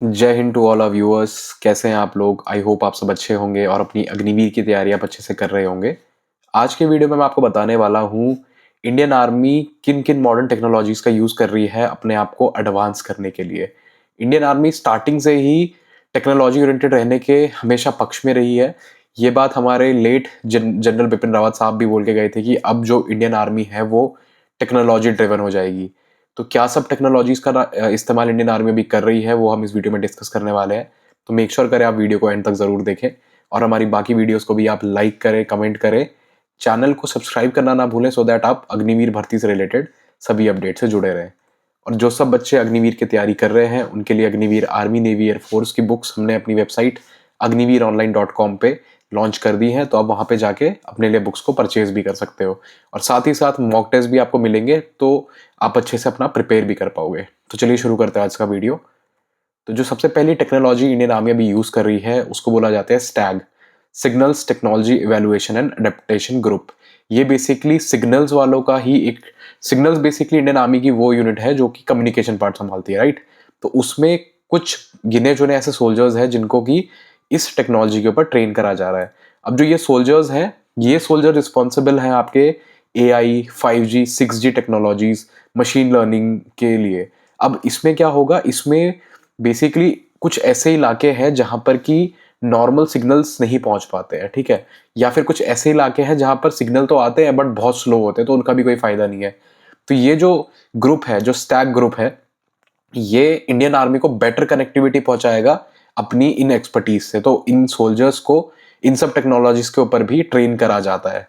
जय हिंद to all our viewers. कैसे हैं आप लोग? आई होप आप सब अच्छे होंगे और अपनी अग्निवीर की तैयारी आप अच्छे से कर रहे होंगे। आज के वीडियो में मैं आपको बताने वाला हूँ इंडियन आर्मी किन किन मॉडर्न टेक्नोलॉजीज का यूज़ कर रही है अपने आप को एडवांस करने के लिए। इंडियन आर्मी स्टार्टिंग से ही टेक्नोलॉजी ओरिएंटेड रहने के हमेशा पक्ष में रही है। ये बात हमारे लेट जनरल बिपिन रावत साहब भी बोल के गए थे कि अब जो इंडियन आर्मी है वो टेक्नोलॉजी ड्रिवन हो जाएगी। तो क्या सब टेक्नोलॉजीज का इस्तेमाल इंडियन आर्मी अभी कर रही है वो हम इस वीडियो में डिस्कस करने वाले हैं। तो मेक श्योर करें आप वीडियो को एंड तक जरूर देखें और हमारी बाकी वीडियोस को भी आप लाइक करें, कमेंट करें, चैनल को सब्सक्राइब करना ना भूलें सो दैट आप अग्निवीर भर्ती से रिलेटेड सभी अपडेट से जुड़े रहें। और जो सब बच्चे अग्निवीर की तैयारी कर रहे हैं उनके लिए अग्निवीर आर्मी नेवी एयरफोर्स की बुक्स हमने अपनी वेबसाइट agniveeronline.com पे लॉन्च कर दी है। तो आप वहां पे जाके अपने लिए बुक्स को परचेज भी कर सकते हो और साथ ही साथ मॉक टेस्ट भी आपको मिलेंगे, तो आप अच्छे से अपना प्रिपेयर भी कर पाओगे। तो चलिए शुरू करते हैं आज का वीडियो। तो जो सबसे पहली टेक्नोलॉजी इंडियन आर्मी अभी यूज कर रही है उसको बोला जाता है Stag, signals technology evaluation and adaptation group. ये बेसिकली सिग्नल्स वालों का ही एक सिग्नल्स बेसिकली इंडियन आर्मी की वो यूनिट है जो कि कम्युनिकेशन पार्ट संभालती है, राइट। तो उसमें कुछ गिने चुने ऐसे सोल्जर्स हैं जिनको कि इस टेक्नोलॉजी के ऊपर ट्रेन करा जा रहा है। अब जो ये सोल्जर्स हैं, ये सोल्जर रिस्पॉन्सिबल हैं आपके AI 5G 6G technologies, machine learning के लिए। अब इसमें क्या होगा, इसमें बेसिकली कुछ ऐसे इलाके हैं जहां पर कि नॉर्मल सिग्नल्स नहीं पहुंच पाते हैं, ठीक है, या फिर कुछ ऐसे इलाके हैं जहां पर सिग्नल तो आते हैं बट बहुत स्लो होते हैं, तो उनका भी कोई फायदा नहीं है। तो ये जो ग्रुप है, जो स्टैग ग्रुप है, ये इंडियन आर्मी को बेटर कनेक्टिविटी पहुंचाएगा अपनी इन एक्सपर्टीज से। तो इन सोल्जर्स को इन सब टेक्नोलॉजीज के ऊपर भी ट्रेन करा जाता है।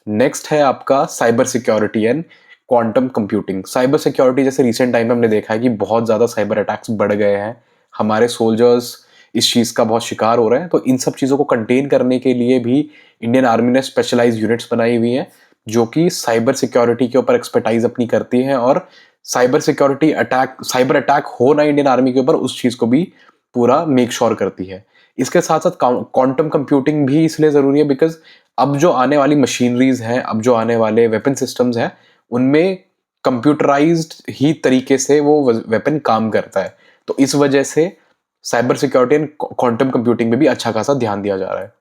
नेक्स्ट है आपका cyber security and quantum computing. Cyber security जैसे रिसेंट टाइम में हमने देखा है कि बहुत ज़्यादा साइबर अटैक्स बढ़ गए हैं, हमारे सोल्जर्स इस चीज़ का बहुत शिकार हो रहे हैं। तो इन सब चीज़ों को कंटेन करने के लिए भी इंडियन आर्मी ने स्पेशलाइज यूनिट्स बनाई हुई हैं जो कि साइबर सिक्योरिटी के ऊपर एक्सपर्टाइज अपनी करती हैं और साइबर अटैक हो ना इंडियन आर्मी के ऊपर, उस चीज़ को भी पूरा मेक श्योर करती है। इसके साथ साथ क्वांटम कंप्यूटिंग भी इसलिए ज़रूरी है बिकॉज अब जो आने वाली मशीनरीज हैं, अब जो आने वाले वेपन सिस्टम्स हैं, उनमें कंप्यूटराइज्ड ही तरीके से वो वेपन काम करता है। तो इस वजह से cyber security and quantum computing में भी अच्छा खासा ध्यान दिया जा रहा है।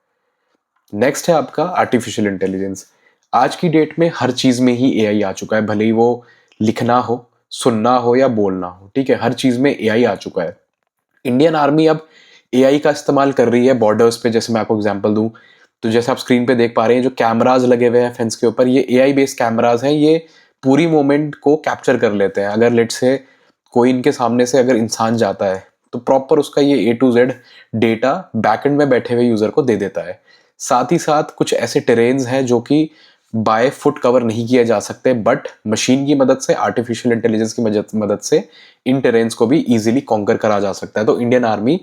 नेक्स्ट है आपका आर्टिफिशियल इंटेलिजेंस। आज की डेट में हर चीज में ही AI आ चुका है, भले ही वो लिखना हो, सुनना हो या बोलना हो, ठीक है, हर चीज में AI आ चुका है। इंडियन आर्मी अब AI का इस्तेमाल कर रही है बॉर्डर्स पे। जैसे मैं आपको एग्जांपल दूं तो जैसे आप स्क्रीन पे देख पा रहे हैं जो कैमराज लगे हुए हैं फेंस के ऊपर, ये AI बेस्ड कैमराज हैं। ये पूरी मोमेंट को कैप्चर कर लेते हैं। अगर लेट से कोई इनके सामने से अगर इंसान जाता है तो प्रॉपर उसका ये A to Z data backend में बैठे हुए यूजर को दे देता है। साथ ही साथ कुछ ऐसे टेरेन्स हैं जो कि बाय फुट कवर नहीं किए जा सकते, बट मशीन की मदद से, आर्टिफिशियल इंटेलिजेंस की मदद से इन टेरेन्स को भी इजीली कॉन्कर करा जा सकता है। तो इंडियन आर्मी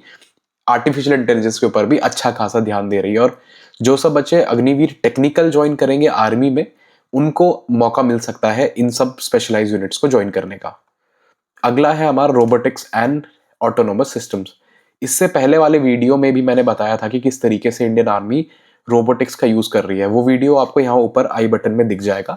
आर्टिफिशियल इंटेलिजेंस के ऊपर भी अच्छा खासा ध्यान दे रही है और जो सब बच्चे अग्निवीर टेक्निकल ज्वाइन करेंगे आर्मी में, उनको मौका मिल सकता है इन सब स्पेशलाइज यूनिट्स को ज्वाइन करने का। अगला है हमारा रोबोटिक्स एंड ऑटोनोमस सिस्टम्स। इससे पहले वाले वीडियो में भी मैंने बताया था कि किस तरीके से इंडियन आर्मी रोबोटिक्स का यूज कर रही है। वो वीडियो आपको यहाँ ऊपर आई बटन में दिख जाएगा।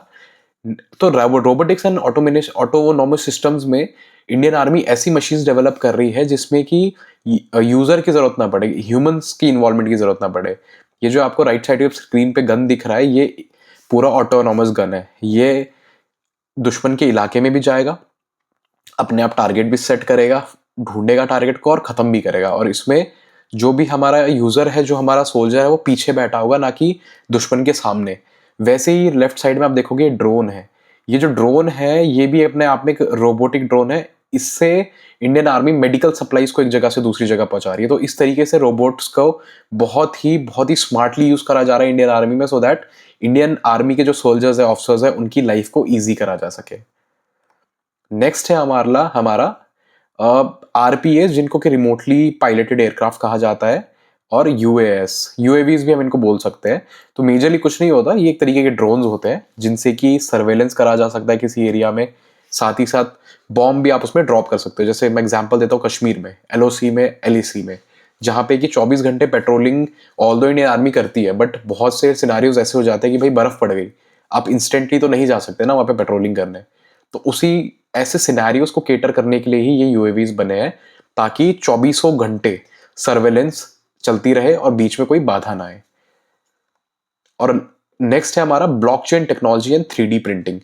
तो रोबोटिक्स एंड ऑटोनोमस सिस्टम्स में इंडियन आर्मी ऐसी मशीन्स डेवलप कर रही है जिसमें कि यूजर की जरूरत ना पड़े, ह्यूमंस की इन्वॉल्वमेंट की जरूरत ना पड़े। ये जो आपको राइट साइड स्क्रीन पे गन दिख रहा है, ये पूरा ऑटोनोमस गन है। ये दुश्मन के इलाके में भी जाएगा, अपने आप टारगेट भी सेट करेगा, ढूंढेगा टारगेट को और खत्म भी करेगा। और इसमें जो भी हमारा यूजर है, जो हमारा सोल्जर है, वो पीछे बैठा होगा, ना कि दुश्मन के सामने। वैसे ही लेफ्ट साइड में आप देखोगे ड्रोन है। ये जो ड्रोन है ये भी अपने आप में एक रोबोटिक ड्रोन है। इससे इंडियन आर्मी मेडिकल सप्लाईज को एक जगह से दूसरी जगह पहुंचा रही है। तो इस तरीके से रोबोट्स को बहुत ही स्मार्टली यूज करा जा रहा है इंडियन आर्मी में, सो दैट इंडियन आर्मी के जो सोल्जर्स है, ऑफिसर्स है, उनकी लाइफ को ईजी करा जा सके। नेक्स्ट है हमारा RPS, जिनको कि रिमोटली पायलटेड एयरक्राफ्ट कहा जाता है, और UAVs भी हम इनको बोल सकते हैं। तो मेजरली कुछ नहीं होता, ये एक तरीके के ड्रोन्स होते हैं जिनसे कि सर्वेलेंस करा जा सकता है किसी एरिया में। साथ ही साथ बॉम्ब भी आप उसमें ड्रॉप कर सकते हो। जैसे मैं एग्जांपल देता हूँ कश्मीर में, LOC में, LAC में, जहाँ पे कि 24 घंटे पेट्रोलिंग ऑल्दो इंडियन आर्मी करती है, बट बहुत से सिनारियोज ऐसे हो जाते हैं कि भाई बर्फ पड़ गई, आप इंस्टेंटली तो नहीं जा सकते ना वहाँ पे पेट्रोलिंग करने। तो उसी ऐसे सिनेरियोस को केटर करने के लिए ही ये UAVs बने हैं। ताकि चौबीसों घंटे सर्वेलेंस चलती रहे और बीच में कोई बाधा ना आए। और नेक्स्ट है हमारा blockchain technology and 3D printing.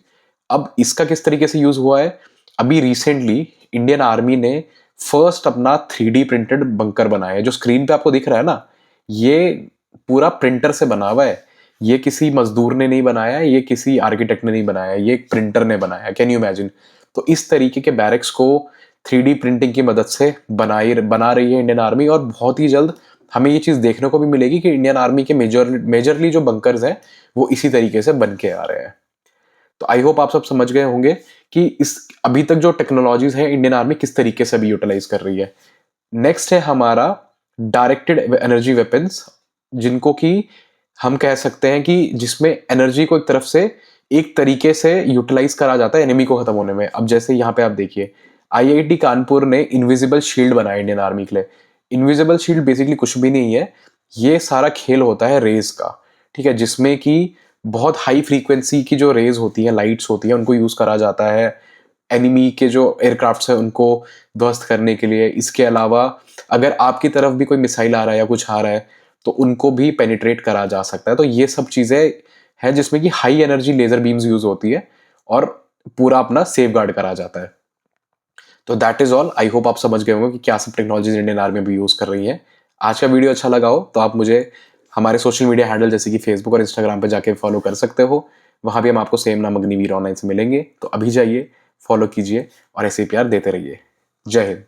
अब इसका किस तरीके से यूज हुआ है, अभी रिसेंटली इंडियन आर्मी ने फर्स्ट अपना 3D प्रिंटेड बंकर बनाया है। जो स्क्रीन पे आपको दिख रहा है ना, ये पूरा प्रिंटर से बना हुआ है। ये किसी मजदूर ने नहीं बनाया है, ये किसी आर्किटेक्ट ने नहीं बनाया है, ये एक प्रिंटर ने बनाया है। Can you imagine? तो इस तरीके के बैरक्स को 3D प्रिंटिंग की मदद से बना रही है इंडियन आर्मी, और बहुत ही जल्द हमें ये चीज देखने को भी मिलेगी कि इंडियन आर्मी के मेजरली जो बंकर्स हैं वो इसी तरीके से बन के आ रहे हैं। तो आई होप आप सब समझ गए होंगे कि इस अभी तक जो टेक्नोलॉजीज है इंडियन आर्मी किस तरीके से भी यूटिलाइज कर रही है। नेक्स्ट है हमारा डायरेक्टेड एनर्जी वेपन्स, जिनको कि हम कह सकते हैं कि जिसमें एनर्जी को एक तरफ से एक तरीके से यूटिलाइज करा जाता है एनिमी को खत्म होने में। अब जैसे यहाँ पे आप देखिए, आईआईटी कानपुर ने इनविजिबल शील्ड बनाया इंडियन आर्मी के लिए। इनविजिबल शील्ड बेसिकली कुछ भी नहीं है, ये सारा खेल होता है रेज का, ठीक है, जिसमें कि बहुत हाई फ्रीक्वेंसी की जो रेज होती है, लाइट्स होती है, उनको यूज करा जाता है एनिमी के जो एयरक्राफ्ट है उनको ध्वस्त करने के लिए। इसके अलावा अगर आपकी तरफ भी कोई मिसाइल आ रहा है या कुछ आ रहा है तो उनको भी पेनिट्रेट करा जा सकता है। तो ये सब चीजें हैं जिसमें कि high energy laser beams use होती है और पूरा अपना सेफ गार्ड करा जाता है। तो that is all. I hope आप समझ गए होंगे कि क्या सब टेक्नोलॉजीज इंडियन आर्मी भी यूज कर रही है। आज का वीडियो अच्छा लगा हो तो आप मुझे हमारे सोशल मीडिया हैंडल जैसे कि फेसबुक और इंस्टाग्राम पे जाके फॉलो कर सकते हो। वहां भी हम आपको सेम नाम अग्निवीर ऑनलाइन से मिलेंगे। तो अभी जाइए, फॉलो कीजिए और ऐसे ही प्यार देते रहिए। जय हिंद।